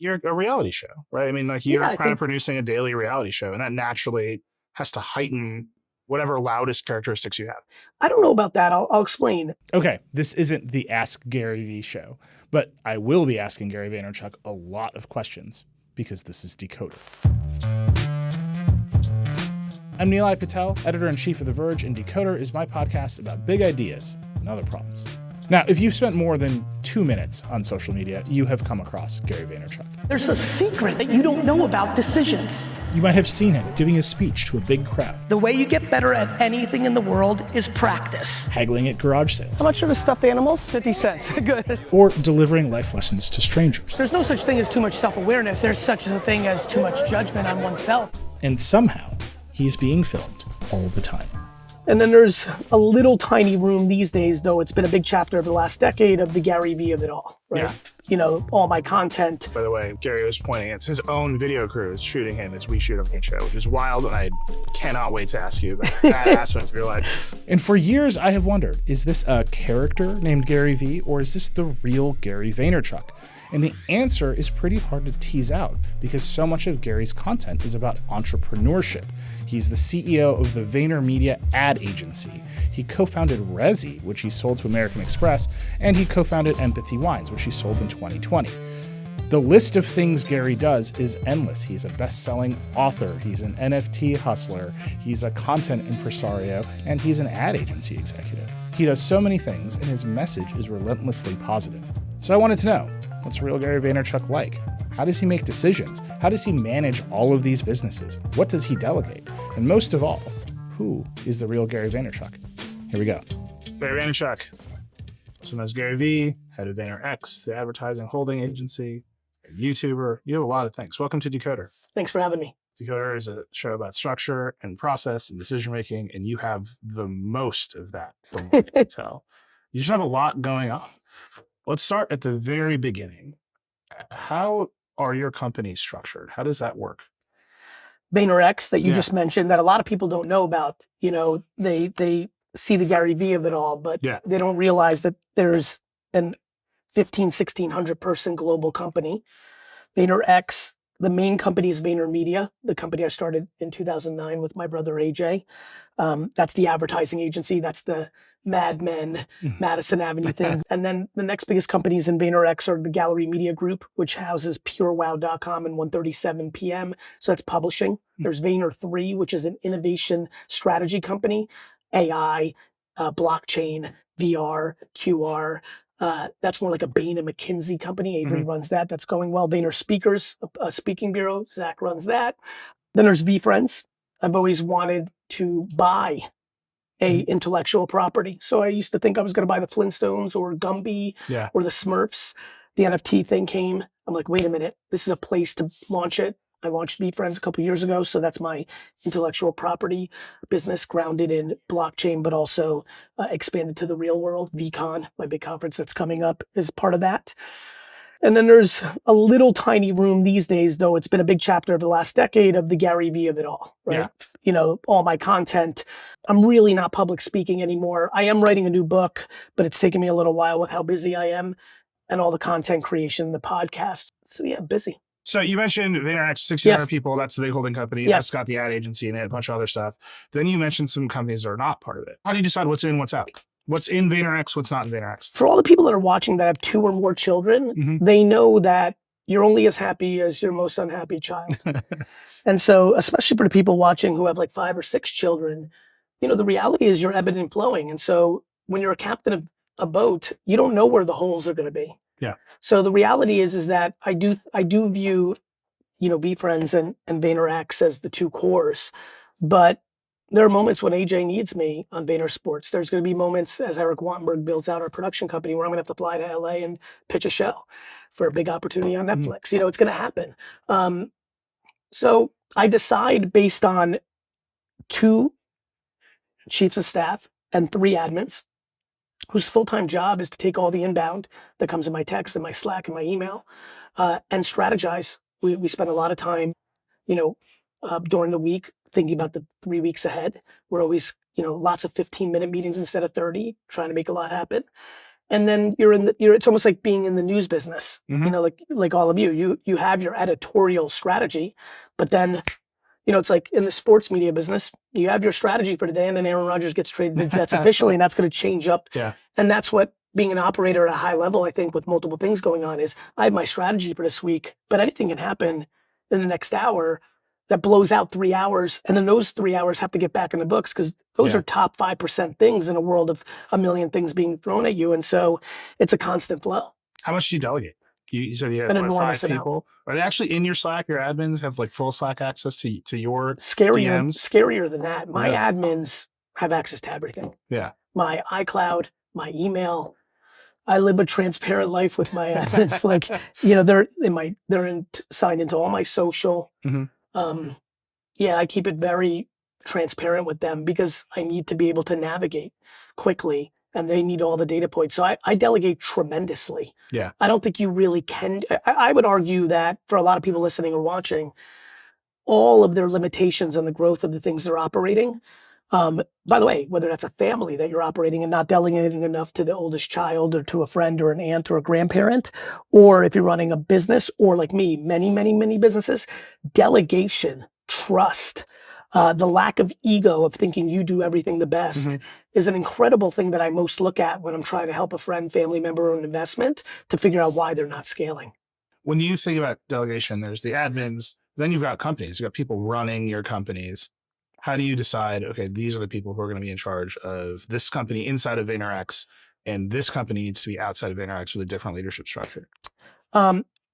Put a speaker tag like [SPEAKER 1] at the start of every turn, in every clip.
[SPEAKER 1] you're a reality show, right? I mean, like you're
[SPEAKER 2] Yeah,
[SPEAKER 1] kind of producing a daily reality show, and that naturally has to heighten whatever loudest characteristics you have.
[SPEAKER 2] I don't know about that. I'll explain.
[SPEAKER 3] Okay, this isn't the Ask GaryVee show, but I will be asking Gary Vaynerchuk a lot of questions because this is Decoder. I'm Nilay Patel, editor-in-chief of The Verge, and Decoder is my podcast about big ideas and other problems. Now, if you've spent more than 2 minutes on social media, you have come across Gary Vaynerchuk.
[SPEAKER 2] There's a secret that you don't know about decisions.
[SPEAKER 3] You might have seen him giving a speech to a big crowd,
[SPEAKER 2] The way you get better at anything in the world is practice.
[SPEAKER 3] haggling at garage sales,
[SPEAKER 2] How much are the stuffed animals? 50 cents. Good.
[SPEAKER 3] or delivering life lessons to strangers.
[SPEAKER 2] There's no such thing as too much self-awareness. There's such a thing as too much judgment on oneself.
[SPEAKER 3] And somehow, he's being filmed all the time.
[SPEAKER 2] And then there's a little tiny room these days, though it's been a big chapter of the last decade, of the GaryVee of it all, right?
[SPEAKER 1] Yeah.
[SPEAKER 2] You know, all my content.
[SPEAKER 1] By the way, Gary was pointing, it's his own video crew is shooting him as we shoot on the show, which is wild, and I cannot wait to ask you about that aspect of your life.
[SPEAKER 3] And for years, I have wondered, is this a character named GaryVee, or is this the real Gary Vaynerchuk? And the answer is pretty hard to tease out because so much of Gary's content is about entrepreneurship. He's the CEO of the VaynerMedia ad agency. He co-founded Resi, which he sold to American Express, and he co-founded Empathy Wines, which he sold in 2020. The list of things Gary does is endless. He's a best-selling author, he's an NFT hustler, he's a content impresario, and he's an ad agency executive. He does so many things, and his message is relentlessly positive. So I wanted to know, what's real Gary Vaynerchuk like? How does he make decisions? How does he manage all of these businesses? What does he delegate? And most of all, who is the real Gary Vaynerchuk? Here we go.
[SPEAKER 1] Gary Vaynerchuk, also known as GaryVee, head of VaynerX, the advertising holding agency, YouTuber. You have a lot of things. Welcome to Decoder.
[SPEAKER 2] Thanks for having me.
[SPEAKER 1] Decoder is a show about structure and process and decision making, and you have the most of that from what I can tell. You just have a lot going on. Let's start at the very beginning. How are your companies structured? How does that work?
[SPEAKER 2] VaynerX that you just mentioned that a lot of people don't know about, you know, they see the GaryVee of it all, but they don't realize that there's an 1,1600 person global company. VaynerX, the main company is VaynerMedia, the company I started in 2009 with my brother AJ. That's the advertising agency. That's the Mad Men, Madison Avenue thing. And then the next biggest companies in VaynerX are the Gallery Media Group, which houses purewow.com and 137 PM. So that's publishing. There's Vayner3, which is an innovation strategy company, AI, blockchain, VR, QR. That's more like a Bain and McKinsey company. Avery runs that. That's going well. Vayner Speakers, a speaking bureau. Zach runs that. Then there's VeeFriends. I've always wanted to buy a intellectual property. So I used to think I was going to buy the Flintstones or Gumby or the Smurfs. The NFT thing came. I'm like, wait a minute. This is a place to launch it. I launched VeeFriends a couple of years ago. So that's my intellectual property business grounded in blockchain, but also expanded to the real world. VCon, my big conference that's coming up, is part of that. And then there's a little tiny room these days, though it's been a big chapter of the last decade, of the GaryVee of it all, right?
[SPEAKER 1] Yeah.
[SPEAKER 2] You know, all my content. I'm really not public speaking anymore. I am writing a new book, but it's taken me a little while with how busy I am and all the content creation, the podcast. So yeah, busy.
[SPEAKER 1] So you mentioned VaynerX, 1,600 people. That's the big holding company. That's got the ad agency and a bunch of other stuff. Then you mentioned some companies that are not part of it. How do you decide what's in, what's out? What's in VaynerX, what's not in VaynerX?
[SPEAKER 2] For all the people that are watching that have 2 or more children, they know that you're only as happy as your most unhappy child. And so, especially for the people watching who have like 5 or 6 children, you know, the reality is you're ebbing and flowing. And so when you're a captain of a boat, you don't know where the holes are going to be.
[SPEAKER 1] Yeah.
[SPEAKER 2] So the reality is that I do view, you know, VeeFriends and VaynerX as the 2 cores, but there are moments when AJ needs me on Vayner Sports. There's going to be moments as Eric Wattenberg builds out our production company where I'm going to have to fly to LA and pitch a show for a big opportunity on Netflix. You know, it's going to happen. So I decide based on 2 chiefs of staff and 3 admins whose full-time job is to take all the inbound that comes in my text and my Slack and my email and strategize. We spend a lot of time, you know, during the week thinking about the 3 weeks ahead. We're always, you know, lots of 15-minute meetings instead of 30, trying to make a lot happen. And then it's almost like being in the news business, you know, like all of you have your editorial strategy, but then, you know, it's like in the sports media business, you have your strategy for the day and then Aaron Rodgers gets traded to the Jets officially, and that's going to change up.
[SPEAKER 1] Yeah.
[SPEAKER 2] And that's what being an operator at a high level, I think, with multiple things going on is I have my strategy for this week, but anything can happen in the next hour that blows out 3 hours. And then those 3 hours have to get back in the books because those are top 5% things in a world of a million things being thrown at you. And so it's a constant flow.
[SPEAKER 1] How much do you delegate? You said you have
[SPEAKER 2] An
[SPEAKER 1] what,
[SPEAKER 2] enormous
[SPEAKER 1] 5
[SPEAKER 2] amount.
[SPEAKER 1] people. Are they actually in your Slack? Your admins have like full Slack access to your
[SPEAKER 2] Scarier,
[SPEAKER 1] DMs?
[SPEAKER 2] scarier than that. My
[SPEAKER 1] Yeah.
[SPEAKER 2] admins have access to everything.
[SPEAKER 1] Yeah.
[SPEAKER 2] My iCloud, my email. I live a transparent life with my admins. Like, you know, they're signed into all my social. Yeah, I keep it very transparent with them because I need to be able to navigate quickly and they need all the data points. So I delegate tremendously.
[SPEAKER 1] Yeah.
[SPEAKER 2] I don't think you really can. I would argue that for a lot of people listening or watching, all of their limitations on the growth of the things they're operating. By the way, whether that's a family that you're operating and not delegating enough to the oldest child or to a friend or an aunt or a grandparent, or if you're running a business or like me, many businesses, delegation, trust, the lack of ego of thinking you do everything the best is an incredible thing that I most look at when I'm trying to help a friend, family member, or an investment to figure out why they're not scaling.
[SPEAKER 1] When you think about delegation, there's the admins, then you've got companies, you've got people running your companies. How do you decide, okay, these are the people who are going to be in charge of this company inside of VaynerX, and this company needs to be outside of VaynerX with a different leadership structure?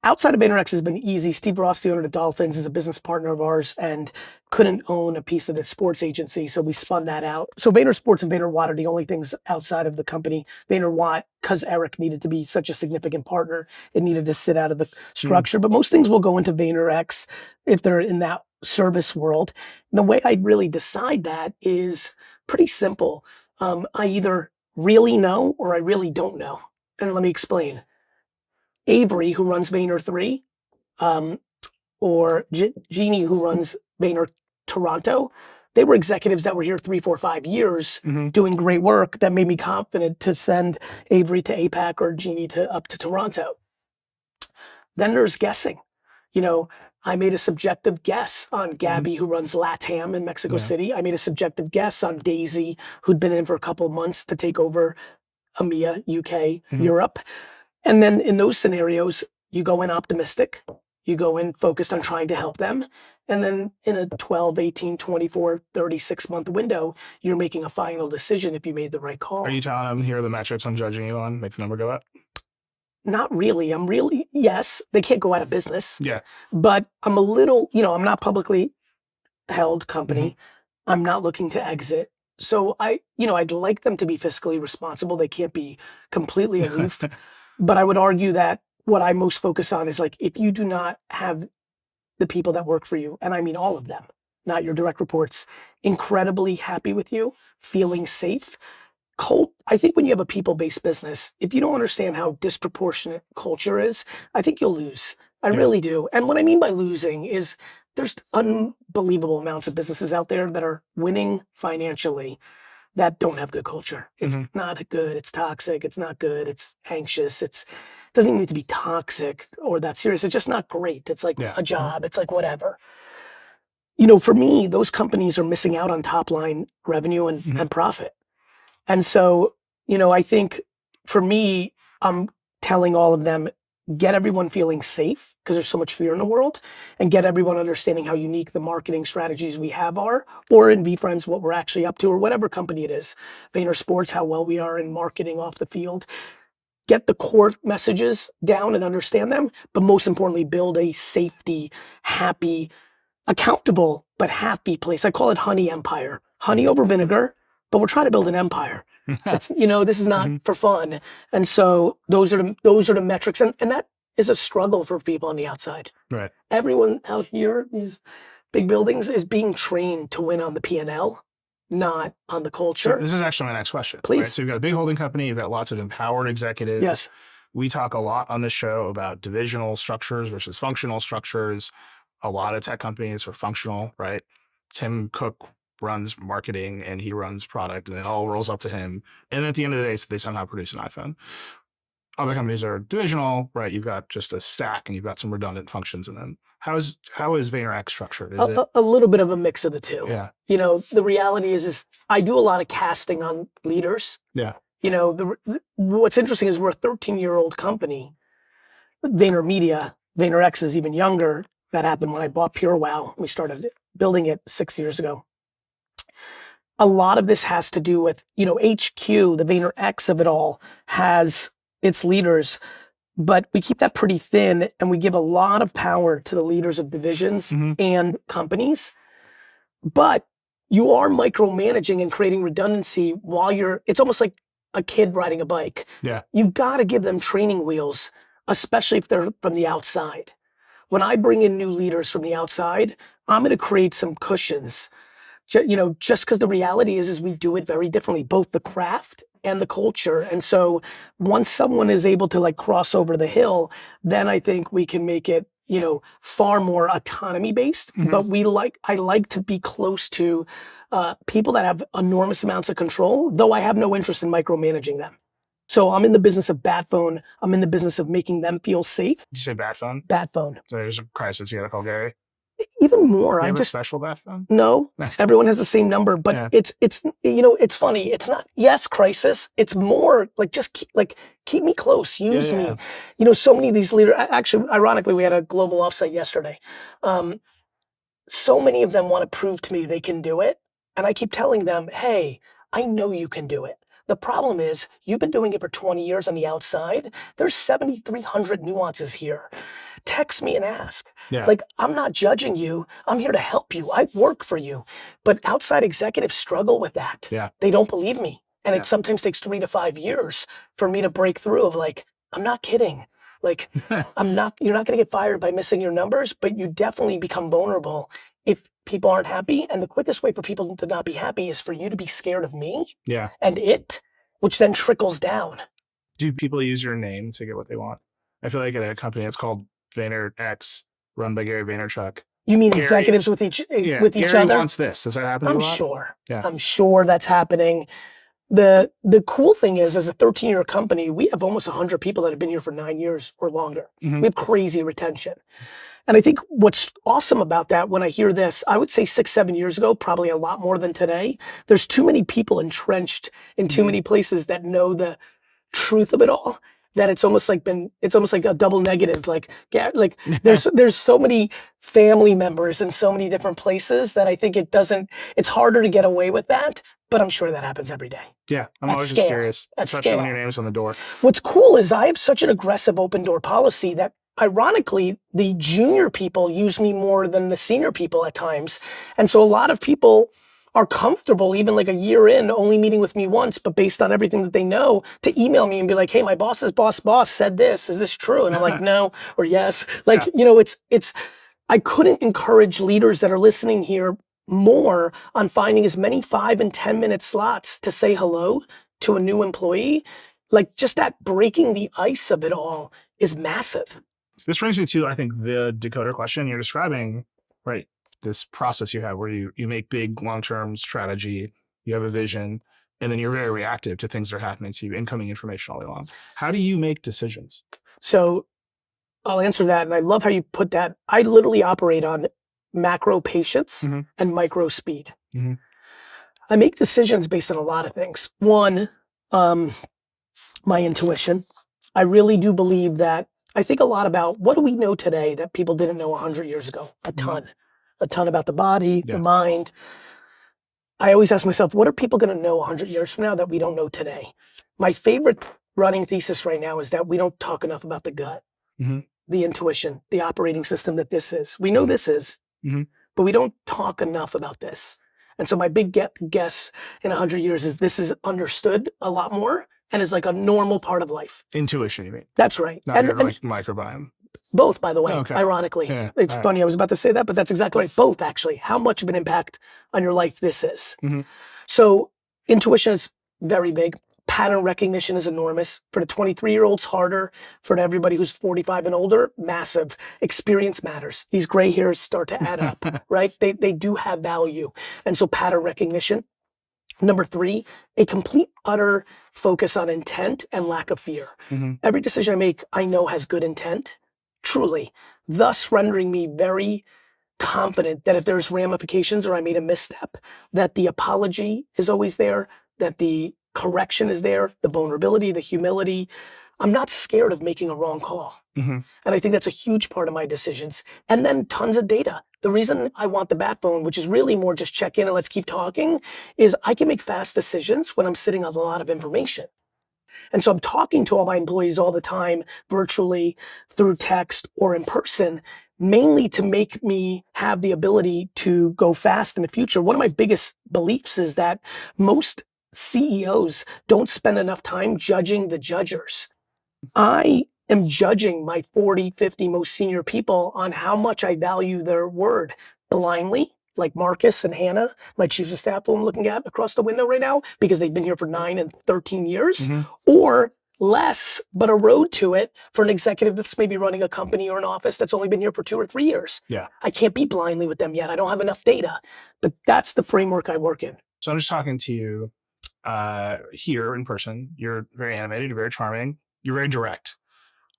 [SPEAKER 2] Outside of VaynerX has been easy. Steve Ross, the owner of Dolphins, is a business partner of ours and couldn't own a piece of the sports agency, so we spun that out. So Vayner Sports and Vayner Watt are the only things outside of the company. Vayner Watt, because Eric needed to be such a significant partner, it needed to sit out of the structure. But most things will go into VaynerX if they're in that service world. And the way I really decide that is pretty simple. I either really know or I really don't know. And let me explain. Avery, who runs Vayner 3, or Jeannie, who runs Vayner Toronto, they were executives that were here 3, 4, 5 years doing great work that made me confident to send Avery to APAC or Jeannie up to Toronto. Then there's guessing. You know, I made a subjective guess on Gabby, who runs LATAM in Mexico City. I made a subjective guess on Daisy, who'd been in for a couple of months to take over EMEA, UK, Europe. And then in those scenarios, you go in optimistic, you go in focused on trying to help them. And then in a 12, 18, 24, 36 month window, you're making a final decision if you made the right call.
[SPEAKER 1] Are you telling them here are the metrics I'm judging you on, make the number go up?
[SPEAKER 2] Not really. Yes, they can't go out of business.
[SPEAKER 1] Yeah.
[SPEAKER 2] But I'm a little, you know, I'm not publicly held company. I'm not looking to exit. So I'd like them to be fiscally responsible. They can't be completely aloof. But I would argue that what I most focus on is like, if you do not have the people that work for you, and I mean all of them, not your direct reports, incredibly happy with you, feeling safe. I think when you have a people-based business, if you don't understand how disproportionate culture is, I think you'll lose. I really do. And what I mean by losing is there's unbelievable amounts of businesses out there that are winning financially that don't have good culture. It's not good. It's toxic. It's not good. It's anxious. It doesn't even need to be toxic or that serious. It's just not great. It's like a job. It's like whatever. You know, for me, those companies are missing out on top line revenue and profit. And so, you know, I think for me, I'm telling all of them, get everyone feeling safe because there's so much fear in the world, and get everyone understanding how unique the marketing strategies we have are, or in VeeFriends, what we're actually up to, or whatever company it is. Vayner Sports, how well we are in marketing off the field. Get the core messages down and understand them, but most importantly, build a safety, happy, accountable, but happy place. I call it honey empire. Honey over vinegar, but we're trying to build an empire. It's, you know, this is not for fun. And so those are the metrics. And that is a struggle for people on the outside.
[SPEAKER 1] Right.
[SPEAKER 2] Everyone out here, these big buildings, is being trained to win on the P&L, not on the culture.
[SPEAKER 1] So this is actually my next question.
[SPEAKER 2] Please.
[SPEAKER 1] Right? So you've got a big holding company, you've got lots of empowered executives.
[SPEAKER 2] Yes.
[SPEAKER 1] We talk a lot on this show about divisional structures versus functional structures. A lot of tech companies are functional, right? Tim Cook runs marketing and he runs product, and it all rolls up to him. And at the end of the day, they somehow produce an iPhone. Other companies are divisional, right? You've got just a stack and you've got some redundant functions in them. How is VaynerX structured? Is it
[SPEAKER 2] a little bit of a mix of the two?
[SPEAKER 1] Yeah.
[SPEAKER 2] You know, the reality is I do a lot of casting on leaders.
[SPEAKER 1] Yeah.
[SPEAKER 2] You know, what's interesting is we're a 13-year-old company. VaynerMedia, VaynerX is even younger. That happened when I bought PureWow. We started building it 6 years ago. A lot of this has to do with, you know, HQ, the VaynerX of it all, has its leaders, but we keep that pretty thin and we give a lot of power to the leaders of divisions and companies. But you are micromanaging and creating redundancy while it's almost like a kid riding a bike.
[SPEAKER 1] Yeah.
[SPEAKER 2] You got to give them training wheels, especially if they're from the outside. When I bring in new leaders from the outside, I'm going to create some cushions. You know, just because the reality is we do it very differently, both the craft and the culture. And so once someone is able to like cross over the hill, then I think we can make it, you know, far more autonomy based. But I like to be close to people that have enormous amounts of control, though I have no interest in micromanaging them. So I'm in the business of bat phone. I'm in the business of making them feel safe.
[SPEAKER 1] Did you say bat phone?
[SPEAKER 2] Bat phone.
[SPEAKER 1] So there's a crisis, you gotta call Gary.
[SPEAKER 2] Even more.
[SPEAKER 1] Do you have a special bat phone?
[SPEAKER 2] No, everyone has the same number, but it's you know, it's funny. It's not, yes, crisis. It's more like just keep me close, use me. You know, so many of these leaders, actually, ironically, we had a global offsite yesterday. So many of them want to prove to me they can do it. And I keep telling them, hey, I know you can do it. The problem is you've been doing it for 20 years on the outside. There's 7,300 nuances here. Text me and ask.
[SPEAKER 1] Yeah.
[SPEAKER 2] Like, I'm not judging you. I'm here to help you. I work for you. But outside executives struggle with that.
[SPEAKER 1] Yeah.
[SPEAKER 2] They don't believe me. And it sometimes takes 3 to 5 years for me to break through of like, I'm not kidding. Like, you're not going to get fired by missing your numbers, but you definitely become vulnerable if people aren't happy. And the quickest way for people to not be happy is for you to be scared of me.
[SPEAKER 1] Yeah.
[SPEAKER 2] And which then trickles down.
[SPEAKER 1] Do people use your name to get what they want? I feel like at a company that's called VaynerX, run by Gary Vaynerchuk.
[SPEAKER 2] You mean Gary, executives with each
[SPEAKER 1] Gary
[SPEAKER 2] other?
[SPEAKER 1] Wants this. Does that happen?
[SPEAKER 2] I'm sure.
[SPEAKER 1] Yeah.
[SPEAKER 2] I'm sure that's happening. The cool thing is, as a 13-year company, we have almost 100 people that have been here for 9 years or longer. We have crazy retention. And I think what's awesome about that, when I hear this, I would say 6, 7 years ago, probably a lot more than today, there's too many people entrenched in too many places that know the truth of it all, that it's almost like a double negative. Like there's so many family members in so many different places that I think it's harder to get away with that, but I'm sure that happens every day.
[SPEAKER 1] Yeah, I'm always just curious, especially when your name's on the door.
[SPEAKER 2] What's cool is I have such an aggressive open door policy that ironically, the junior people use me more than the senior people at times. And so a lot of people are comfortable, even like a year in, only meeting with me once, but based on everything that they know, to email me and be like, hey, my boss's boss said this. Is this true? And I'm like, no, or yes. Like, you know, I couldn't encourage leaders that are listening here more on finding as many 5 and 10 minute slots to say hello to a new employee. Like, just that breaking the ice of it all is massive.
[SPEAKER 1] This brings me to, I think, the Decoder question you're describing, right? This process you have where you make big long-term strategy, you have a vision, and then you're very reactive to things that are happening to you, incoming information all day long. How do you make decisions?
[SPEAKER 2] So I'll answer that. And I love how you put that. I literally operate on macro patience and micro speed. I make decisions based on a lot of things. One, my intuition. I really do believe that. I think a lot about what do we know today that people didn't know 100 years ago? A ton about the body, the mind. I always ask myself, what are people going to know 100 years from now that we don't know today? My favorite running thesis right now is that we don't talk enough about the gut, the intuition, the operating system that this is. We know this is, but we don't talk enough about this. And so my big guess in 100 years is this is understood a lot more and is like a normal part of life.
[SPEAKER 1] Intuition, you mean?
[SPEAKER 2] That's right.
[SPEAKER 1] Not your like microbiome.
[SPEAKER 2] Both, by the way, ironically.
[SPEAKER 1] Yeah.
[SPEAKER 2] It's funny, I was about to say that, but that's exactly right. Both, actually. How much of an impact on your life this is. So intuition is very big. Pattern recognition is enormous. For the 23-year-olds, harder. For everybody who's 45 and older, massive. Experience matters. These gray hairs start to add up, right? They do have value. And so pattern recognition. Number 3, a complete, utter focus on intent and lack of fear. Every decision I make, I know has good intent, truly, thus rendering me very confident that if there's ramifications or I made a misstep, that the apology is always there, that the correction is there, the vulnerability, the humility. I'm not scared of making a wrong call. And I think that's a huge part of my decisions. And then tons of data. The reason I want the bat phone, which is really more just check in and let's keep talking, is I can make fast decisions when I'm sitting on a lot of information. And so I'm talking to all my employees all the time, virtually, through text or in person, mainly to make me have the ability to go fast in the future. One of my biggest beliefs is that most CEOs don't spend enough time judging the judgers. I am judging my 40, 50 most senior people on how much I value their word blindly, like Marcus and Hannah, my chiefs of staff who I'm looking at across the window right now, because they've been here for 9 and 13 years, or less, but a road to it for an executive that's maybe running a company or an office that's only been here for 2 or 3 years. I can't be blindly with them yet. I don't have enough data, but that's the framework I work in.
[SPEAKER 1] So I'm just talking to you here in person. You're very animated, you're very charming, you're very direct.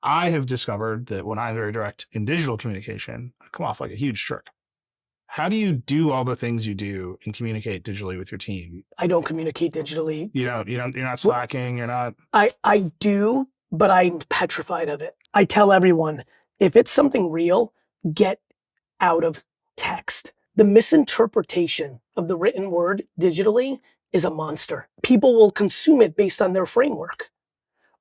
[SPEAKER 1] I have discovered that when I'm very direct in digital communication, I come off like a huge jerk. How do you do all the things you do and communicate digitally with your team?
[SPEAKER 2] I don't communicate digitally.
[SPEAKER 1] You're not slacking, you're not.
[SPEAKER 2] I do, but I'm petrified of it. I tell everyone, if it's something real, get out of text. The misinterpretation of the written word digitally is a monster. People will consume it based on their framework.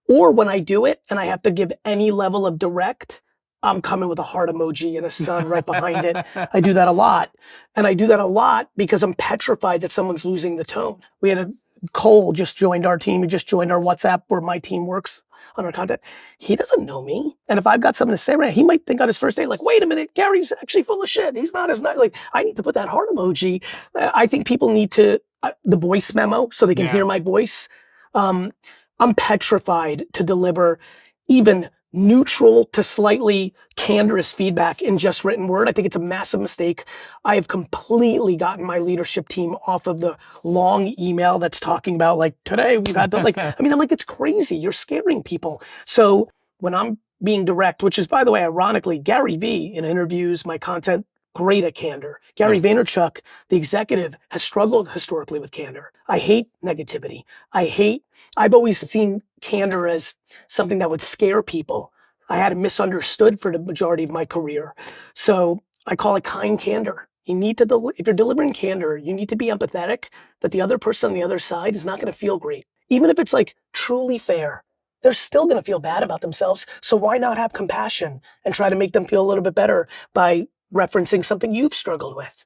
[SPEAKER 2] Or when I do it and I have to give any level of direct, I'm coming with a heart emoji and a sun right behind it. I do that a lot. And I do that a lot because I'm petrified that someone's losing the tone. We had Cole just joined our team. He just joined our WhatsApp where my team works on our content. He doesn't know me. And if I've got something to say right now, he might think on his first day, like, wait a minute, Gary's actually full of shit. He's not as nice. Like, I need to put that heart emoji. I think people need to, the voice memo so they can hear my voice. I'm petrified to deliver even neutral to slightly candorous feedback in just written word. I think it's a massive mistake. I have completely gotten my leadership team off of the long email that's talking about like, today we've had to like, I'm like, it's crazy. You're scaring people. So when I'm being direct, which is, by the way, ironically, GaryVee in interviews, my content, great at candor. Gary Vaynerchuk, the executive, has struggled historically with candor. I hate negativity. I've always seen candor as something that would scare people. I had it misunderstood for the majority of my career. So I call it kind candor. You need to, if you're delivering candor, you need to be empathetic that the other person on the other side is not going to feel great. Even if it's like truly fair, they're still going to feel bad about themselves. So why not have compassion and try to make them feel a little bit better by referencing something you've struggled with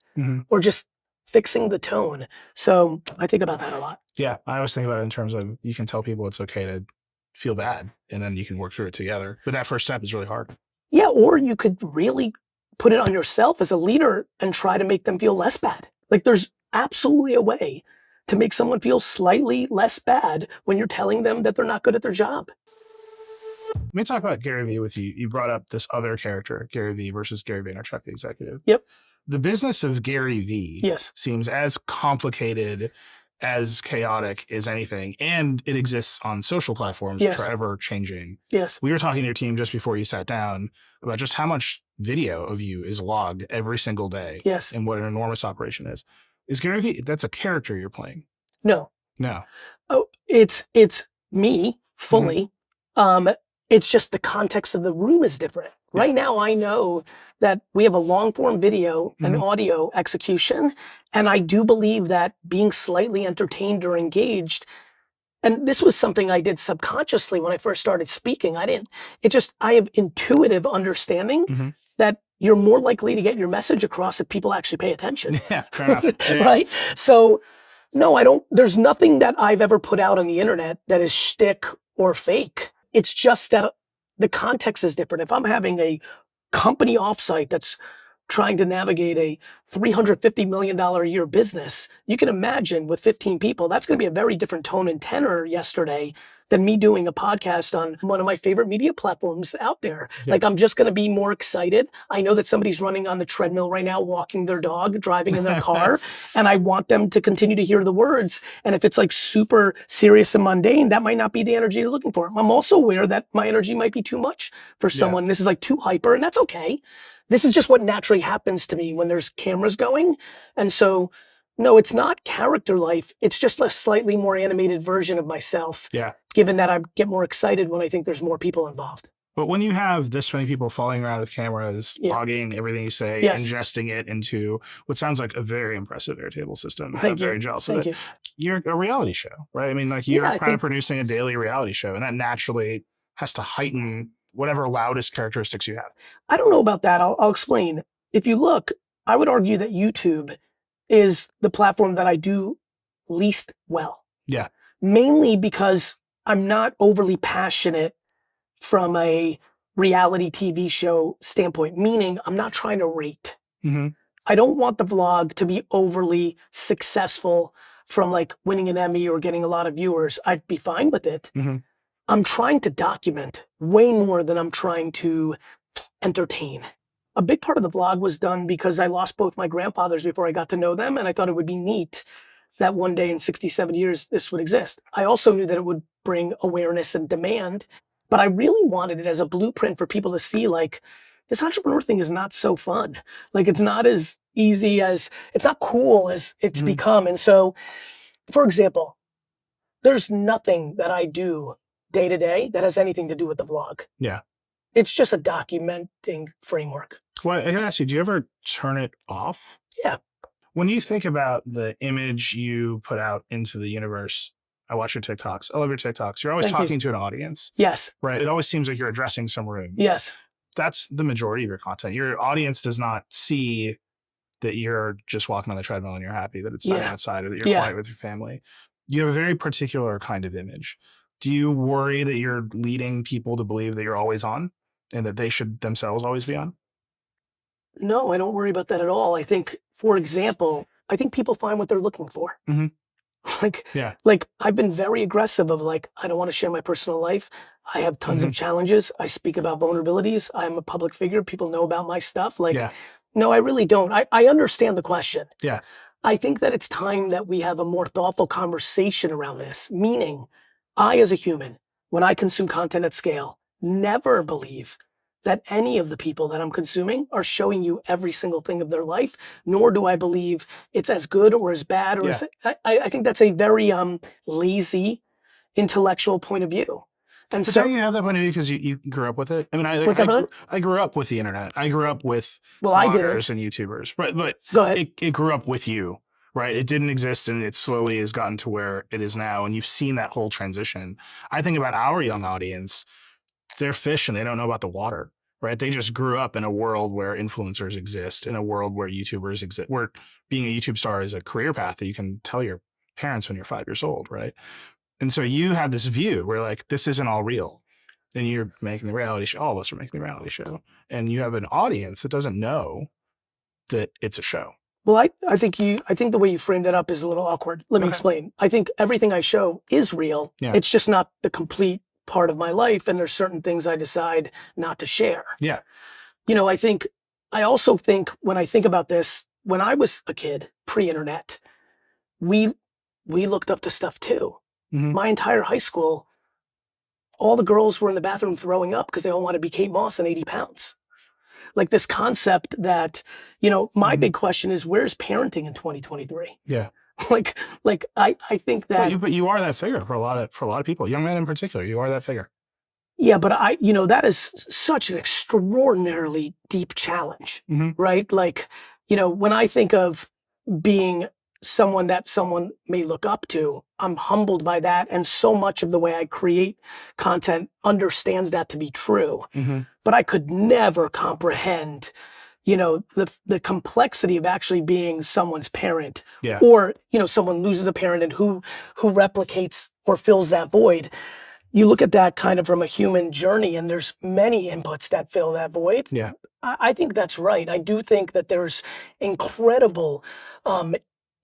[SPEAKER 2] or just fixing the tone. So I think about that a lot.
[SPEAKER 1] Yeah, I always think about it in terms of you can tell people it's okay to feel bad and then you can work through it together. But that first step is really hard.
[SPEAKER 2] Yeah, or you could really put it on yourself as a leader and try to make them feel less bad. Like there's absolutely a way to make someone feel slightly less bad when you're telling them that they're not good at their job.
[SPEAKER 1] Let me talk about GaryVee with you. You brought up this other character, GaryVee versus Gary Vaynerchuk, the executive.
[SPEAKER 2] Yep.
[SPEAKER 1] The business of GaryVee seems as complicated, as chaotic as anything, and it exists on social platforms, forever changing.
[SPEAKER 2] Yes.
[SPEAKER 1] We were talking to your team just before you sat down about just how much video of you is logged every single day.
[SPEAKER 2] Yes.
[SPEAKER 1] And what an enormous operation is. Is GaryVee, that's a character you're playing?
[SPEAKER 2] No.
[SPEAKER 1] No.
[SPEAKER 2] Oh, it's me fully. It's just the context of the room is different. Right now, I know that we have a long form video and audio execution. And I do believe that being slightly entertained or engaged, and this was something I did subconsciously when I first started speaking. I have intuitive understanding that you're more likely to get your message across if people actually pay attention.
[SPEAKER 1] Yeah, fair enough.
[SPEAKER 2] Right? So no, there's nothing that I've ever put out on the internet that is shtick or fake. It's just that the context is different. If I'm having a company offsite that's trying to navigate a $350 million a year business, you can imagine with 15 people, that's going to be a very different tone and tenor yesterday than me doing a podcast on one of my favorite media platforms out there. Yeah. Like, I'm just going to be more excited. I know that somebody's running on the treadmill right now, walking their dog, driving in their car, and I want them to continue to hear the words. And if it's like super serious and mundane, that might not be the energy you're looking for. I'm also aware that my energy might be too much for someone. This is like too hyper, and that's okay. This is just what naturally happens to me when there's cameras going. And so, no, it's not character life. It's just a slightly more animated version of myself. Yeah. Given that I get more excited when I think there's more people involved.
[SPEAKER 1] But when you have this many people following around with cameras, logging everything you say, ingesting it into what sounds like a very impressive Airtable system. I'm very jealous of it. You're a reality show, right? I mean, like you're kind of producing a daily reality show, and that naturally has to heighten whatever loudest characteristics you have.
[SPEAKER 2] I don't know about that. I'll explain. If you look, I would argue that YouTube is the platform that I do least well. Yeah. Mainly because I'm not overly passionate from a reality TV show standpoint, meaning I'm not trying to rate. Mm-hmm. I don't want the vlog to be overly successful from like winning an Emmy or getting a lot of viewers. I'd be fine with it. Mm-hmm. I'm trying to document way more than I'm trying to entertain. A big part of the vlog was done because I lost both my grandfathers before I got to know them, and I thought it would be neat that one day in 67 years this would exist. I also knew that it would bring awareness and demand, but I really wanted it as a blueprint for people to see, like, this entrepreneur thing is not so fun. Like, it's not as easy as, it's not cool as it's become. And so, for example, there's nothing that I do day to day that has anything to do with the vlog. Yeah. It's just a documenting framework.
[SPEAKER 1] Well, I gotta ask you, do you ever turn it off?
[SPEAKER 2] Yeah.
[SPEAKER 1] When you think about the image you put out into the universe, I watch your TikToks. I love your TikToks. You're always talking to an audience.
[SPEAKER 2] Yes.
[SPEAKER 1] Right. It always seems like you're addressing some room.
[SPEAKER 2] Yes.
[SPEAKER 1] That's the majority of your content. Your audience does not see that you're just walking on the treadmill and you're happy, that it's sunny outside, or that you're quiet with your family. You have a very particular kind of image. Do you worry that you're leading people to believe that you're always on and that they should themselves always be on?
[SPEAKER 2] No, I don't worry about that at all. I think, for example, I think people find what they're looking for. Mm-hmm. Like I've been very aggressive of like, I don't want to share my personal life. I have tons of challenges. I speak about vulnerabilities. I'm a public figure. People know about my stuff. Like, no, I really don't. I understand the question. Yeah. I think that it's time that we have a more thoughtful conversation around this, meaning I, as a human, when I consume content at scale, never believe that any of the people that I'm consuming are showing you every single thing of their life, nor do I believe it's as good or as bad, or I think that's a very lazy intellectual point of view. And
[SPEAKER 1] so you have that point of view because you grew up with it. I mean, I grew up with the internet. I grew up with bloggers and YouTubers, but
[SPEAKER 2] go ahead.
[SPEAKER 1] It grew up with you, right? It didn't exist, and it slowly has gotten to where it is now, and you've seen that whole transition. I think about our young audience. They're fish and they don't know about the water, right? They just grew up in a world where influencers exist, in a world where YouTubers exist, where being a YouTube star is a career path that you can tell your parents when you're 5 years old, right? And so you have this view where like, this isn't all real. And you're making the reality show. All of us are making the reality show. And you have an audience that doesn't know that it's a show.
[SPEAKER 2] Well, I think the way you framed that up is a little awkward. Let me explain. I think everything I show is real. Yeah. It's just not the complete part of my life, and there's certain things I decide not to share. Yeah. You know, I also think when I think about this, when I was a kid, pre-internet, we looked up to stuff too. Mm-hmm. My entire high school, all the girls were in the bathroom throwing up because they all wanted to be Kate Moss and 80 pounds. Like this concept that, you know, my big question is, where's parenting in 2023? Yeah. Like I think that.
[SPEAKER 1] But you are that figure for a lot of people, young men in particular. You are that figure.
[SPEAKER 2] Yeah, but that is such an extraordinarily deep challenge, right? Like, you know, when I think of being someone that someone may look up to, I'm humbled by that, and so much of the way I create content understands that to be true. But I could never comprehend, you know, the complexity of actually being someone's parent, or, you know, someone loses a parent and who replicates or fills that void. You look at that kind of from a human journey, and there's many inputs that fill that void. Yeah. I think that's right. I do think that there's incredible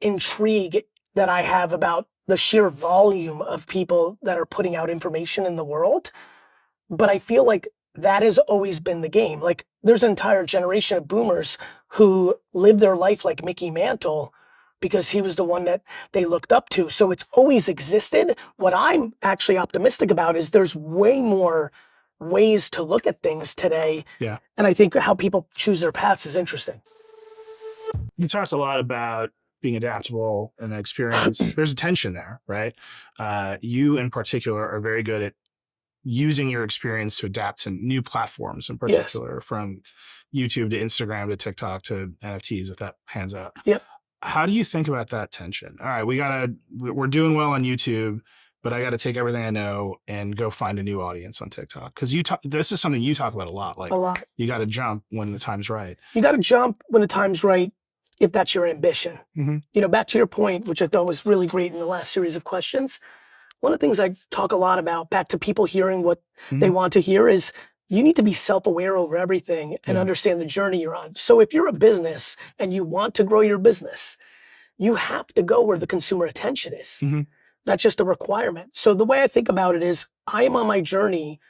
[SPEAKER 2] intrigue that I have about the sheer volume of people that are putting out information in the world. But I feel like that has always been the game. Like there's an entire generation of boomers who live their life like Mickey Mantle because he was the one that they looked up to. So it's always existed. What I'm actually optimistic about is there's way more ways to look at things today.
[SPEAKER 1] Yeah.
[SPEAKER 2] And I think how people choose their paths is interesting.
[SPEAKER 1] You talked a lot about being adaptable and the experience. There's a tension there, right? You in particular are very good at using your experience to adapt to new platforms in particular, yes, from YouTube to Instagram to TikTok to NFTs, if that pans out.
[SPEAKER 2] Yep.
[SPEAKER 1] How do you think about that tension? All right, we're doing well on YouTube, but I got to take everything I know and go find a new audience on TikTok. Because this is something you talk about a lot. Like,
[SPEAKER 2] a lot.
[SPEAKER 1] You got to jump when the time's right.
[SPEAKER 2] You got to jump when the time's right, if that's your ambition.
[SPEAKER 1] Mm-hmm.
[SPEAKER 2] You know, back to your point, which I thought was really great in the last series of questions. One of the things I talk a lot about, back to people hearing what mm-hmm. they want to hear, is you need to be self-aware over everything and understand the journey you're on. So if you're a business and you want to grow your business, you have to go where the consumer attention is.
[SPEAKER 1] Mm-hmm.
[SPEAKER 2] That's just a requirement. So the way I think about it is I am on my journey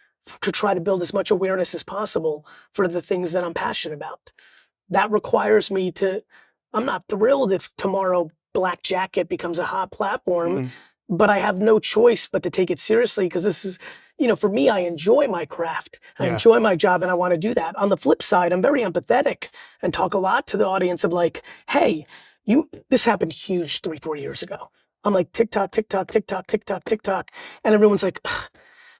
[SPEAKER 2] to try to build as much awareness as possible for the things that I'm passionate about. That requires me to, I'm not thrilled if tomorrow Black Jacket becomes a hot platform, mm-hmm. but I have no choice but to take it seriously because this is, you know, for me, I enjoy my craft. I enjoy my job and I want to do that. On the flip side, I'm very empathetic and talk a lot to the audience of like, hey, this happened huge 3-4 years ago. I'm like, TikTok, TikTok, TikTok, TikTok, TikTok. And everyone's like,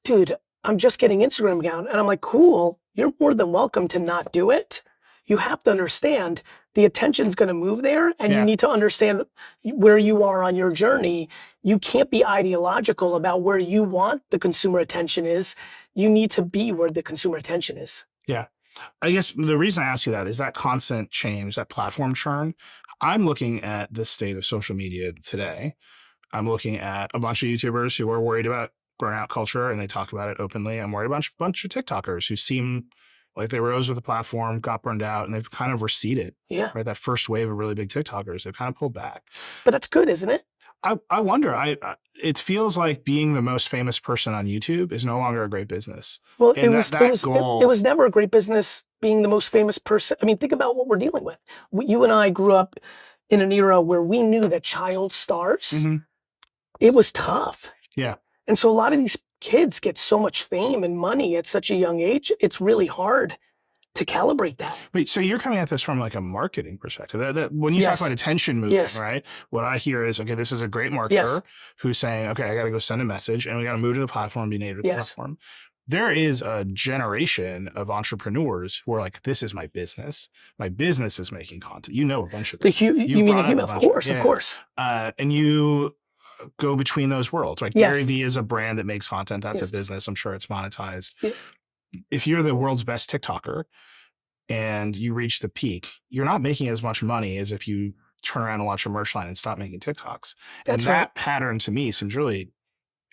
[SPEAKER 2] dude, I'm just getting Instagram down. And I'm like, cool, you're more than welcome to not do it. You have to understand the attention's going to move there and you need to understand where you are on your journey. You can't be ideological about where you want the consumer attention is. You need to be where the consumer attention is.
[SPEAKER 1] Yeah. I guess the reason I ask you that is that constant change, that platform churn. I'm looking at the state of social media today. I'm looking at a bunch of YouTubers who are worried about burnout culture and they talk about it openly. I'm worried about a bunch of TikTokers who seem like they rose with the platform, got burned out, and they've kind of receded.
[SPEAKER 2] Yeah.
[SPEAKER 1] Right. That first wave of really big TikTokers, they've kind of pulled back.
[SPEAKER 2] But that's good, isn't it?
[SPEAKER 1] I wonder. It feels like being the most famous person on YouTube is no longer a great business.
[SPEAKER 2] Well, it was never a great business being the most famous person. I mean, think about what we're dealing with. You and I grew up in an era where we knew that child stars, mm-hmm. it was tough.
[SPEAKER 1] Yeah.
[SPEAKER 2] And so a lot of these kids get so much fame and money at such a young age, it's really hard to calibrate that.
[SPEAKER 1] Wait, so you're coming at this from like a marketing perspective. When you talk about attention moving, right? What I hear is, okay, this is a great marketer who's saying, okay, I got to go send a message and we got to move to the platform, be native to the platform. There is a generation of entrepreneurs who are like, this is my business. My business is making content. You know a bunch of them.
[SPEAKER 2] You mean a human? Of course.
[SPEAKER 1] And you go between those worlds, right? GaryVee is a brand that makes content. That's a business. I'm sure it's monetized. Yeah. If you're the world's best TikToker and you reach the peak, you're not making as much money as if you turn around and watch a merch line and stop making TikToks. And that pattern to me seems really,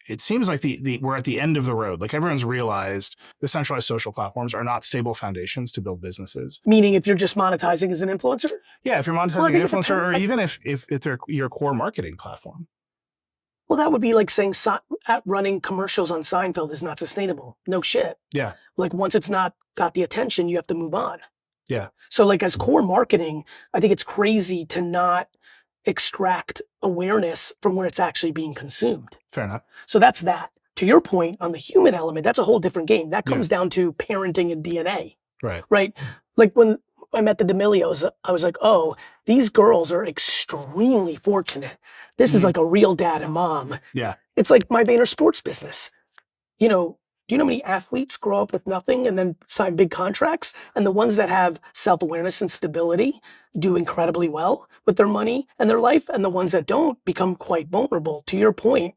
[SPEAKER 1] it seems like we're at the end of the road. Like everyone's realized the centralized social platforms are not stable foundations to build businesses.
[SPEAKER 2] Meaning if you're just monetizing as an influencer?
[SPEAKER 1] Yeah, if you're monetizing an influencer or even if they're your core marketing platform.
[SPEAKER 2] Well, that would be like saying running commercials on Seinfeld is not sustainable. No shit.
[SPEAKER 1] Yeah.
[SPEAKER 2] Like once it's not got the attention, you have to move on.
[SPEAKER 1] Yeah.
[SPEAKER 2] So like as core marketing, I think it's crazy to not extract awareness from where it's actually being consumed.
[SPEAKER 1] Fair enough.
[SPEAKER 2] So that's that. To your point on the human element, that's a whole different game. That comes down to parenting and DNA.
[SPEAKER 1] Right.
[SPEAKER 2] Right. Like when I met the D'Amelios, I was like, oh, these girls are extremely fortunate. This is like a real dad and mom.
[SPEAKER 1] Yeah.
[SPEAKER 2] It's like my Vayner Sports business. You know, do you know how many athletes grow up with nothing and then sign big contracts? And the ones that have self-awareness and stability do incredibly well with their money and their life. And the ones that don't become quite vulnerable. To your point,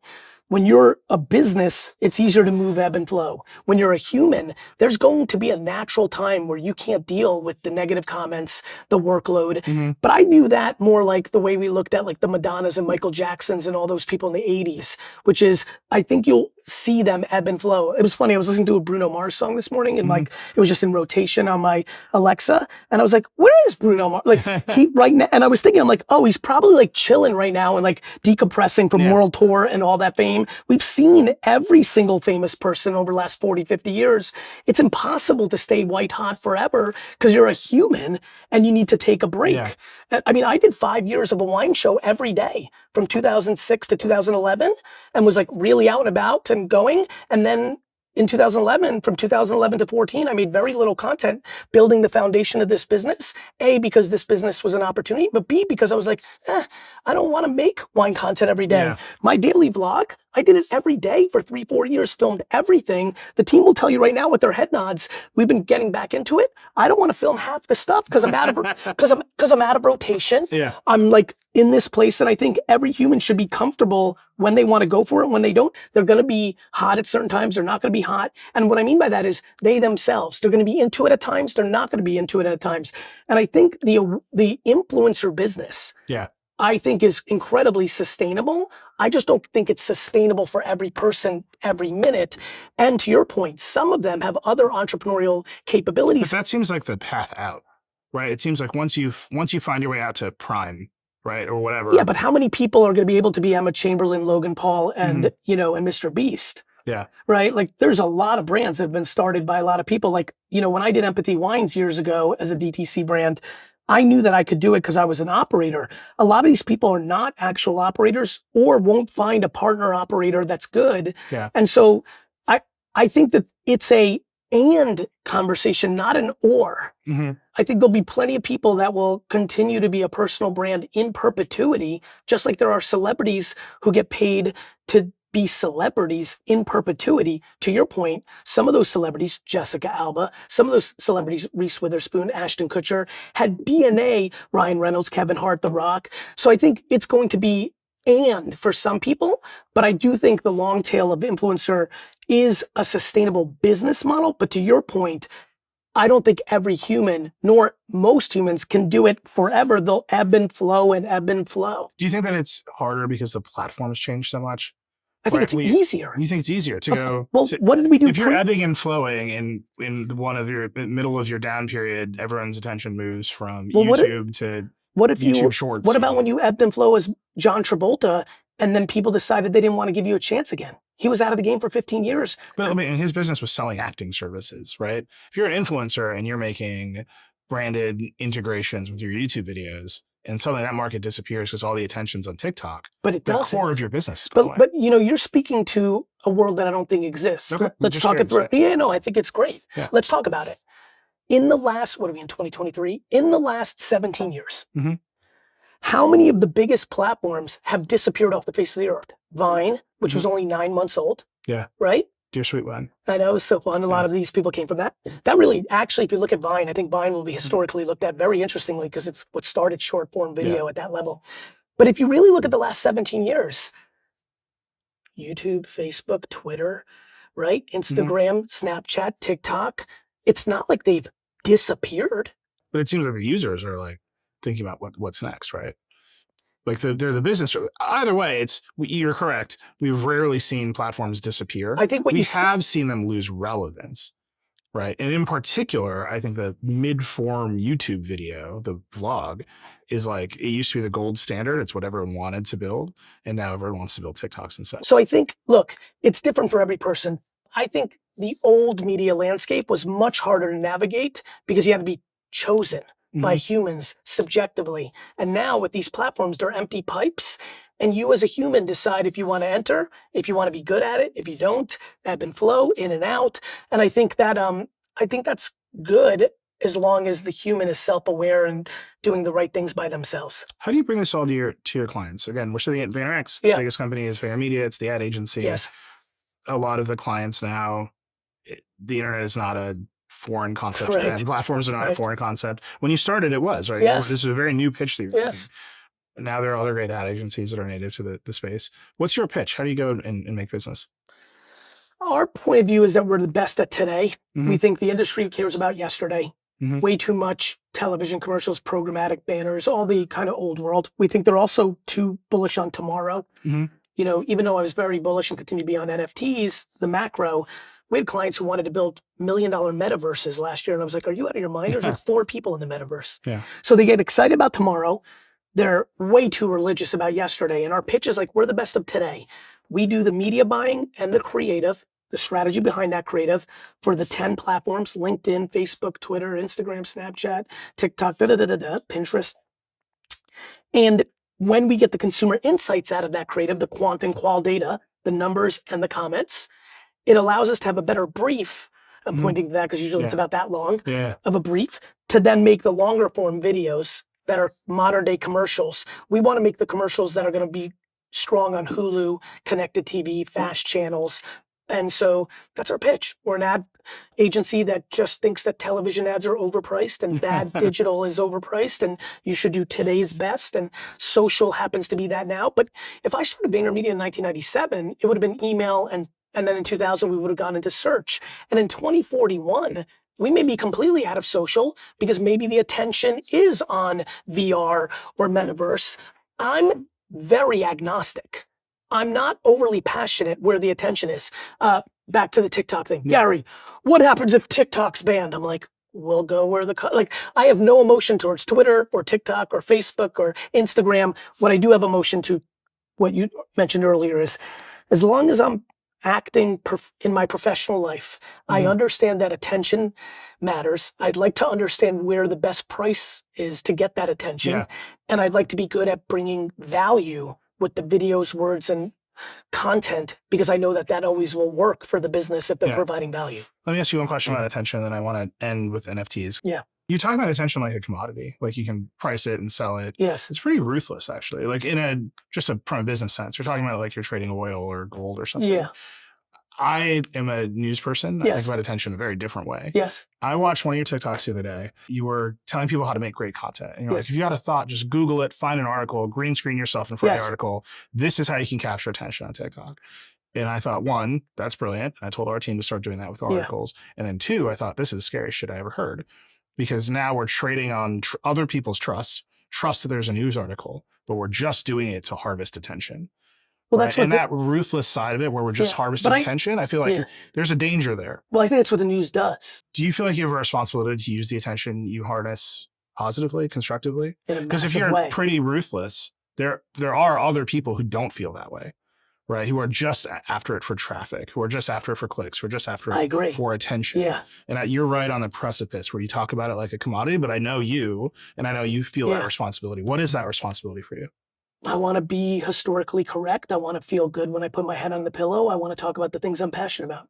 [SPEAKER 2] when you're a business, it's easier to move ebb and flow. When you're a human, there's going to be a natural time where you can't deal with the negative comments, the workload. But I view that more like the way we looked at like the Madonnas and Michael Jacksons and all those people in the 80s, which is, I think you'll see them ebb and flow. It was funny, I was listening to a Bruno Mars song this morning and like, it was just in rotation on my Alexa. And I was like, where is Bruno Mars? Like he right now, and I was thinking, I'm like, oh, he's probably like chilling right now and like decompressing from World Tour and all that fame. We've seen every single famous person over the last 40, 50 years. It's impossible to stay white hot forever because you're a human and you need to take a break. Yeah. I mean, I did 5 years of a wine show every day from 2006 to 2011 and was like really out and about and going. And then in 2011, from 2011 to 14, I made very little content building the foundation of this business. A, because this business was an opportunity, but B, because I was like, I don't want to make wine content every day. Yeah. My daily vlog, I did it every day for 3-4 years, filmed everything. The team will tell you right now with their head nods, we've been getting back into it. I don't want to film half the stuff because I'm out of because I'm out of rotation. Yeah. I'm like in this place, and I think every human should be comfortable when they want to go for it. When they don't, they're going to be hot at certain times. They're not going to be hot. And what I mean by that is they themselves, they're going to be into it at times. They're not going to be into it at times. And I think the influencer business, I think is incredibly sustainable. I just don't think it's sustainable for every person every minute. And to your point, some of them have other entrepreneurial capabilities.
[SPEAKER 1] But that seems like the path out, right? It seems like once you find your way out to Prime, right, or whatever.
[SPEAKER 2] Yeah, but how many people are going to be able to be Emma Chamberlain, Logan Paul, and you know, and Mr. Beast?
[SPEAKER 1] Yeah.
[SPEAKER 2] Right. Like there's a lot of brands that have been started by a lot of people. Like, you know, when I did Empathy Wines years ago as a DTC brand, I knew that I could do it because I was an operator. A lot of these people are not actual operators or won't find a partner operator that's good.
[SPEAKER 1] Yeah.
[SPEAKER 2] And so I think that it's a and conversation, not an or. I think there'll be plenty of people that will continue to be a personal brand in perpetuity, just like there are celebrities who get paid to be celebrities in perpetuity. To your point, some of those celebrities, Jessica Alba, some of those celebrities, Reese Witherspoon, Ashton Kutcher, had DNA, Ryan Reynolds, Kevin Hart, The Rock. So I think it's going to be and for some people, but I do think the long tail of influencer is a sustainable business model. But to your point, I don't think every human, nor most humans, can do it forever. They'll ebb and flow and ebb and flow.
[SPEAKER 1] Do you think that it's harder because the platform has changed so much?
[SPEAKER 2] I think it's easier.
[SPEAKER 1] You think it's easier to go?
[SPEAKER 2] Well, what did we do?
[SPEAKER 1] If you're ebbing and flowing in one of your middle of your down period, everyone's attention moves from YouTube to YouTube Shorts.
[SPEAKER 2] What about when you ebbed and flow as John Travolta, and then people decided they didn't want to give you a chance again? He was out of the game for 15 years.
[SPEAKER 1] But I mean, his business was selling acting services, right? If you're an influencer and you're making branded integrations with your YouTube videos, and suddenly that market disappears because all the attention's on TikTok.
[SPEAKER 2] But it doesn't.
[SPEAKER 1] The core of your business is
[SPEAKER 2] going away. But you know, you're speaking to a world that I don't think exists.
[SPEAKER 1] Okay.
[SPEAKER 2] Let's talk it through. Yeah, no, I think it's great. Yeah. Let's talk about it. In the last, what are we in 2023? In the last 17 years, how many of the biggest platforms have disappeared off the face of the earth? Vine, which was only 9 months old.
[SPEAKER 1] Yeah.
[SPEAKER 2] Right?
[SPEAKER 1] Dear Sweet Vine.
[SPEAKER 2] I know, it was so fun. A lot of these people came from that. That really, actually, if you look at Vine, I think Vine will be historically looked at very interestingly because it's what started short form video at that level. But if you really look at the last 17 years, YouTube, Facebook, Twitter, right? Instagram, Snapchat, TikTok, it's not like they've disappeared.
[SPEAKER 1] But it seems like the users are like thinking about what's next, right? Like they're the business. Either way, you're correct. We've rarely seen platforms disappear.
[SPEAKER 2] I think
[SPEAKER 1] we have seen them lose relevance, right? And in particular, I think the mid-form YouTube video, the vlog, is like, it used to be the gold standard. It's what everyone wanted to build. And now everyone wants to build TikToks instead.
[SPEAKER 2] So I think, look, it's different for every person. I think the old media landscape was much harder to navigate because you had to be chosen by humans subjectively. And now with these platforms, they're empty pipes. And you as a human decide if you want to enter, if you want to be good at it, if you don't, ebb and flow, in and out. And I think that that's good as long as the human is self-aware and doing the right things by themselves.
[SPEAKER 1] How do you bring this all to your clients? Again, we're sitting at VaynerX. The biggest company is VaynerMedia. It's the ad agency.
[SPEAKER 2] Yes.
[SPEAKER 1] A lot of the clients now, the internet is not a foreign concept.
[SPEAKER 2] Right.
[SPEAKER 1] And platforms are not a foreign concept. When you started, it was, right?
[SPEAKER 2] Yes.
[SPEAKER 1] This is a very new pitch that you're making. Now there are other great ad agencies that are native to the space. What's your pitch? How do you go and make business?
[SPEAKER 2] Our point of view is that we're the best at today. We think the industry cares about yesterday. Way too much television commercials, programmatic banners, all the kind of old world. We think they're also too bullish on tomorrow. You know, even though I was very bullish and continue to be on NFTs, the macro, we had clients who wanted to build $1 million metaverses last year. And I was like, are you out of your mind? There's like 4 people in the metaverse. So they get excited about tomorrow. They're way too religious about yesterday. And our pitch is like, we're the best of today. We do the media buying and the creative, the strategy behind that creative for the 10 platforms: LinkedIn, Facebook, Twitter, Instagram, Snapchat, TikTok, Pinterest. And when we get the consumer insights out of that creative, the quant and qual data, the numbers and the comments, it allows us to have a better brief. I'm pointing to that because usually it's about that long of a brief, to then make the longer form videos that are modern day commercials. We want to make the commercials that are going to be strong on Hulu, connected TV, fast channels. And so that's our pitch. We're an ad agency that just thinks that television ads are overpriced and bad digital is overpriced and you should do today's best. And social happens to be that now. But if I started VaynerMedia in 1997, it would have been email, and then in 2000, we would have gone into search. And in 2041, we may be completely out of social because maybe the attention is on VR or metaverse. I'm very agnostic. I'm not overly passionate where the attention is. Back to the TikTok thing. Gary, what happens if TikTok's banned? I'm like, we'll go where like, I have no emotion towards Twitter or TikTok or Facebook or Instagram. What I do have emotion to, what you mentioned earlier, is as long as I'm acting in my professional life, I understand that attention matters. I'd like to understand where the best price is to get that attention. And I'd like to be good at bringing value with the videos, words, and content, because I know that that always will work for the business if they're providing value.
[SPEAKER 1] Let me ask you one question about attention, and I want to end with NFTs. You talk about attention like a commodity, like you can price it and sell it. It's pretty ruthless, actually. Like from a business sense, you're talking about like you're trading oil or gold or something. I am a news person. I think about attention in a very different way. I watched one of your TikToks the other day. You were telling people how to make great content. And you're like, if you got a thought, just Google it, find an article, green screen yourself in front of the article. This is how you can capture attention on TikTok. And I thought, one, that's brilliant. I told our team to start doing that with articles. And then two, I thought, this is the scariest shit I ever heard. Because now we're trading on other people's trust that there's a news article, but we're just doing it to harvest attention. Well, that's what that ruthless side of it, where we're just harvesting attention. I feel like there's a danger there.
[SPEAKER 2] Well, I think that's what the news does.
[SPEAKER 1] Do you feel like you have a responsibility to use the attention you harness positively, constructively? Because if you're pretty ruthless, there are other people who don't feel that way, right? Who are just after it for traffic, who are just after it for clicks, who are just after it for attention. And you're right on the precipice where you talk about it like a commodity, but I know you, and I know you feel that responsibility. What is that responsibility for you?
[SPEAKER 2] I want to be historically correct. I want to feel good when I put my head on the pillow. I want to talk about the things I'm passionate about.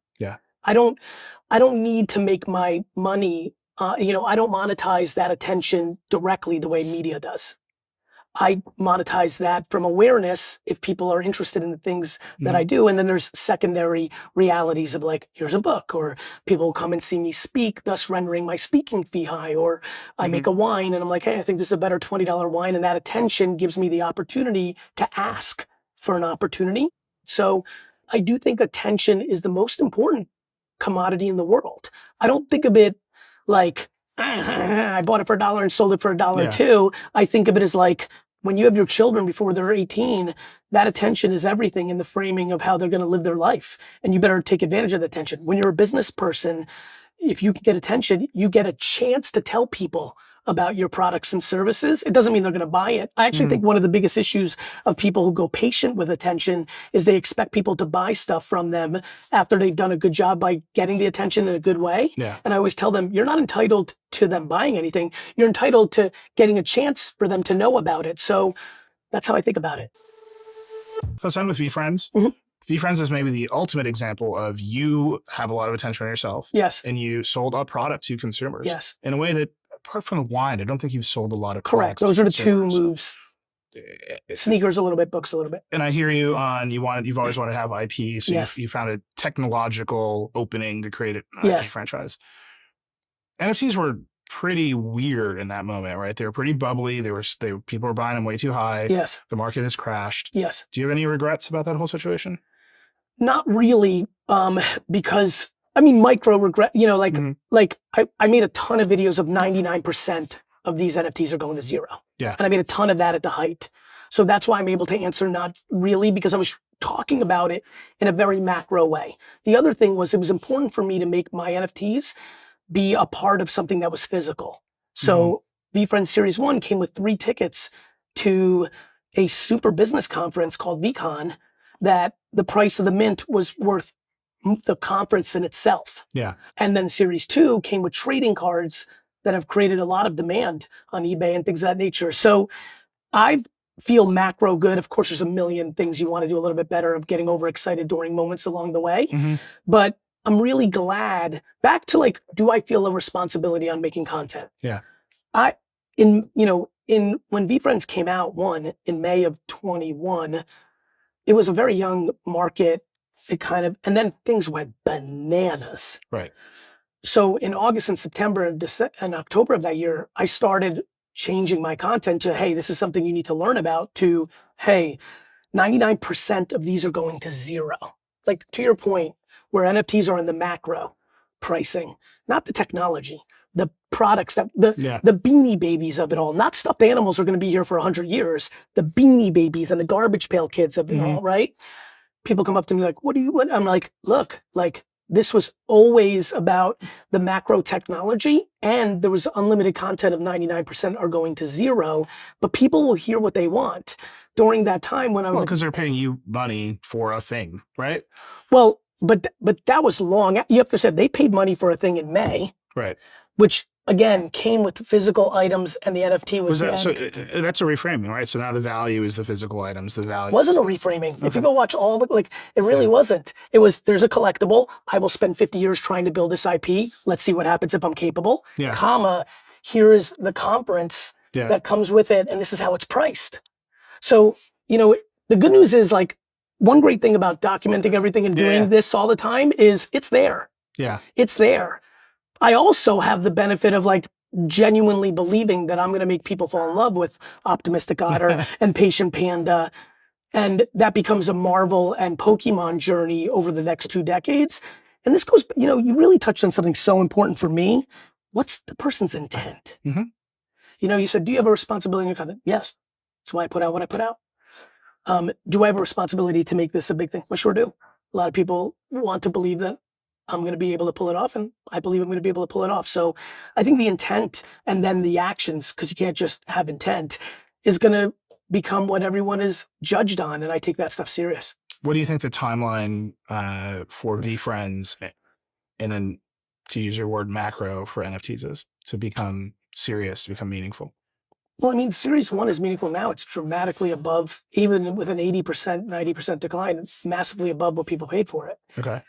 [SPEAKER 2] I don't need to make my money. I don't monetize that attention directly the way media does. I monetize that from awareness if people are interested in the things that I do. And then there's secondary realities of like, here's a book, or people come and see me speak, thus rendering my speaking fee high, or I make a wine and I'm like, hey, I think this is a better $20 wine. And that attention gives me the opportunity to ask for an opportunity. So I do think attention is the most important commodity in the world. I don't think of it like, I bought it for $1 and sold it for $1 I think of it as like, when you have your children before they're 18, that attention is everything in the framing of how they're going to live their life. And you better take advantage of the attention. When you're a business person, if you can get attention, you get a chance to tell people about your products and services. It doesn't mean they're going to buy it. I actually think one of the biggest issues of people who go patient with attention is they expect people to buy stuff from them after they've done a good job by getting the attention in a good way. And I always tell them, you're not entitled to them buying anything. You're entitled to getting a chance for them to know about it. So that's how I think about it.
[SPEAKER 1] Let's end with VeeFriends. VeeFriends is maybe the ultimate example of you have a lot of attention on yourself. And you sold a product to consumers in a way that, apart from the wine, I don't think you've sold a lot of products.
[SPEAKER 2] Those are the two moves. Sneakers a little bit, books a little bit.
[SPEAKER 1] And I hear you on you've always wanted to have IP, so you found a technological opening to create an IP franchise. NFTs were pretty weird in that moment, right? They were pretty bubbly. People were buying them way too high.
[SPEAKER 2] Yes.
[SPEAKER 1] The market has crashed.
[SPEAKER 2] Yes.
[SPEAKER 1] Do you have any regrets about that whole situation?
[SPEAKER 2] Not really, because I mean, micro regret, you know, like I made a ton of videos of 99% of these NFTs are going to zero.
[SPEAKER 1] Yeah.
[SPEAKER 2] And I made a ton of that at the height. So that's why I'm able to answer not really, because I was talking about it in a very macro way. The other thing was, it was important for me to make my NFTs be a part of something that was physical. So VeeFriends Series 1 came with 3 tickets to a super business conference called VCon, that the price of the mint was worth the conference in itself.
[SPEAKER 1] Yeah.
[SPEAKER 2] And then Series 2 came with trading cards that have created a lot of demand on eBay and things of that nature. So I feel macro good. Of course, there's a million things you want to do a little bit better, of getting overexcited during moments along the way. But I'm really glad, back to like, do I feel a responsibility on making content?
[SPEAKER 1] Yeah.
[SPEAKER 2] When VeeFriends came out, in May of 21, it was a very young market. And then things went bananas.
[SPEAKER 1] Right.
[SPEAKER 2] So in August and September and October of that year, I started changing my content to, hey, this is something you need to learn about, to, hey, 99% of these are going to zero. Like, to your point, where NFTs are in the macro pricing, not the technology, the products, the beanie babies of it all. Not stuffed animals are going to be here for 100 years. The beanie babies and the garbage pail kids of it all, right? People come up to me like, what? I'm like, look, like, this was always about the macro technology, and there was unlimited content of 99% are going to zero, but people will hear what they want. During that time when I was
[SPEAKER 1] because they're paying you money for a thing, right?
[SPEAKER 2] Well, but that was long. You have to say, they paid money for a thing in May.
[SPEAKER 1] Right.
[SPEAKER 2] Which again came with physical items, and the NFT was
[SPEAKER 1] that, so that's a reframing, right? So now the value is the physical items. The value
[SPEAKER 2] wasn't a reframing. Okay. If you go watch all the, like, it really wasn't. It was, there's a collectible. I will spend 50 years trying to build this IP. Let's see what happens if I'm capable. Yeah. Comma, here is the conference that comes with it, and this is how it's priced. So, you know, the good news is, like, one great thing about documenting everything and doing this all the time is it's there. Yeah. It's there. I also have the benefit of, like, genuinely believing that I'm going to make people fall in love with Optimistic Otter and Patient Panda. And that becomes a Marvel and Pokemon journey over the next 2 decades. And this goes, you know, you really touched on something so important for me. What's the person's intent? You know, you said, do you have a responsibility in your content? Yes. That's why I put out what I put out. Do I have a responsibility to make this a big thing? I sure do. A lot of people want to believe that I'm going to be able to pull it off, and I believe I'm going to be able to pull it off. So I think the intent and then the actions, because you can't just have intent, is going to become what everyone is judged on, and I take that stuff serious.
[SPEAKER 1] What do you think the timeline for VeeFriends, and then, to use your word, macro, for NFTs is to become serious, to become meaningful?
[SPEAKER 2] Well, I mean, Series 1 is meaningful now. It's dramatically above, even with an 80%, 90% decline, massively above what people paid for it.
[SPEAKER 1] Okay.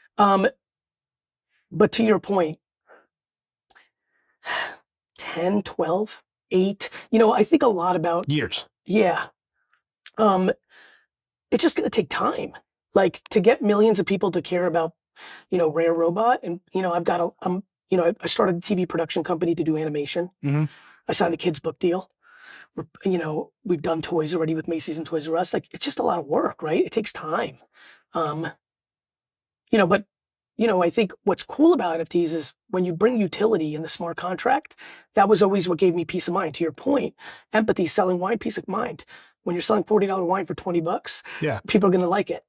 [SPEAKER 2] But to your point, 10, 12, 8, you know, I think a lot about
[SPEAKER 1] years.
[SPEAKER 2] Yeah. It's just going to take time. Like, to get millions of people to care about, you know, Rare Robot. And, you know, you know, I started a TV production company to do animation. I signed a kids book deal. You know, we've done toys already with Macy's and Toys R Us. Like, it's just a lot of work, right? It takes time. You know, but, you know, I think what's cool about NFTs is when you bring utility in the smart contract, that was always what gave me peace of mind. To your point, empathy, selling wine, peace of mind. When you're selling $40 wine for $20, people are going to like it.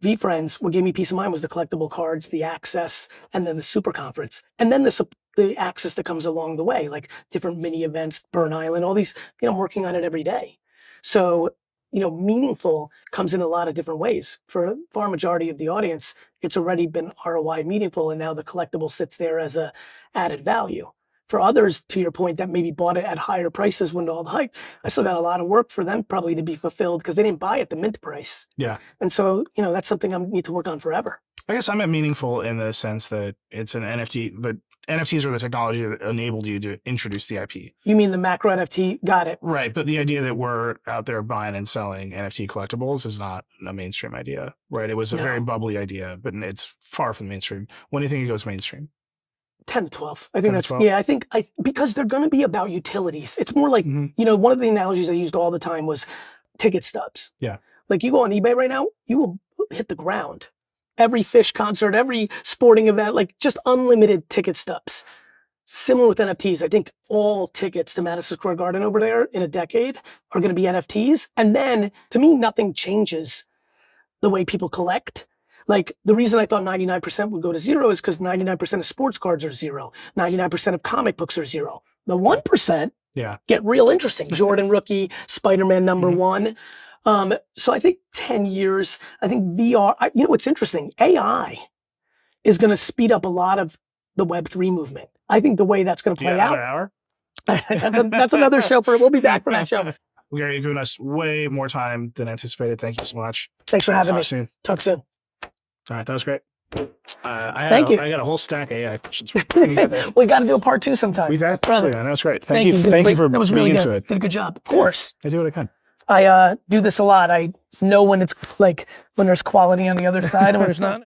[SPEAKER 2] VeeFriends, what gave me peace of mind was the collectible cards, the access, and then the super conference. And then the access that comes along the way, like different mini events, Burn Island, all these, you know, I'm working on it every day. So, you know, meaningful comes in a lot of different ways. For a far majority of the audience, it's already been ROI meaningful, and now the collectible sits there as a added value. For others, to your point, that maybe bought it at higher prices when all the hype, I still got a lot of work for them probably to be fulfilled, because they didn't buy at the mint price. Yeah. And so, you know, that's something I need to work on forever.
[SPEAKER 1] I guess I'm at meaningful in the sense that it's an NFT, but NFTs are the technology that enabled you to introduce the IP.
[SPEAKER 2] You mean the macro NFT? Got it.
[SPEAKER 1] Right. But the idea that we're out there buying and selling NFT collectibles is not a mainstream idea, right? It was a very bubbly idea, but it's far from mainstream. When do you think it goes mainstream?
[SPEAKER 2] 10 to 12. I
[SPEAKER 1] 10
[SPEAKER 2] think
[SPEAKER 1] to
[SPEAKER 2] that's,
[SPEAKER 1] 12?
[SPEAKER 2] yeah, because they're going to be about utilities. It's more like,
[SPEAKER 1] Mhm.
[SPEAKER 2] you know, one of the analogies I used all the time was ticket stubs.
[SPEAKER 1] Yeah.
[SPEAKER 2] Like you go on eBay right now, you will hit the ground. Every Fish concert, every sporting event, like just unlimited ticket stubs. Similar with NFTs, I think all tickets to Madison Square Garden over there in a decade are going to be NFTs. And then to me, nothing changes the way people collect. Like the reason I thought 99% would go to zero is because 99% of sports cards are zero. 99% of comic books are zero. The 1% get real interesting. Jordan rookie, Spider-Man #1. So I think 10 years, I think VR, you know what's interesting? AI is going to speed up a lot of the Web3 movement. I think the way that's going to play out.
[SPEAKER 1] Another hour?
[SPEAKER 2] that's another show we'll be back for that show.
[SPEAKER 1] Gary, you've given us way more time than anticipated. Thank you so much.
[SPEAKER 2] Thanks for having me.
[SPEAKER 1] Soon.
[SPEAKER 2] Talk soon.
[SPEAKER 1] All right, that was great.
[SPEAKER 2] Thank you.
[SPEAKER 1] I got a whole stack of AI questions.
[SPEAKER 2] We got to do a part 2 sometime.
[SPEAKER 1] We got
[SPEAKER 2] Brother.
[SPEAKER 1] that was great.
[SPEAKER 2] Thank you.
[SPEAKER 1] Thank you for
[SPEAKER 2] that was
[SPEAKER 1] being
[SPEAKER 2] really
[SPEAKER 1] into
[SPEAKER 2] good.
[SPEAKER 1] it.
[SPEAKER 2] Did a good job. Of course.
[SPEAKER 1] I do what I can.
[SPEAKER 2] I do this a lot. I know when it's like when there's quality on the other side and when there's not.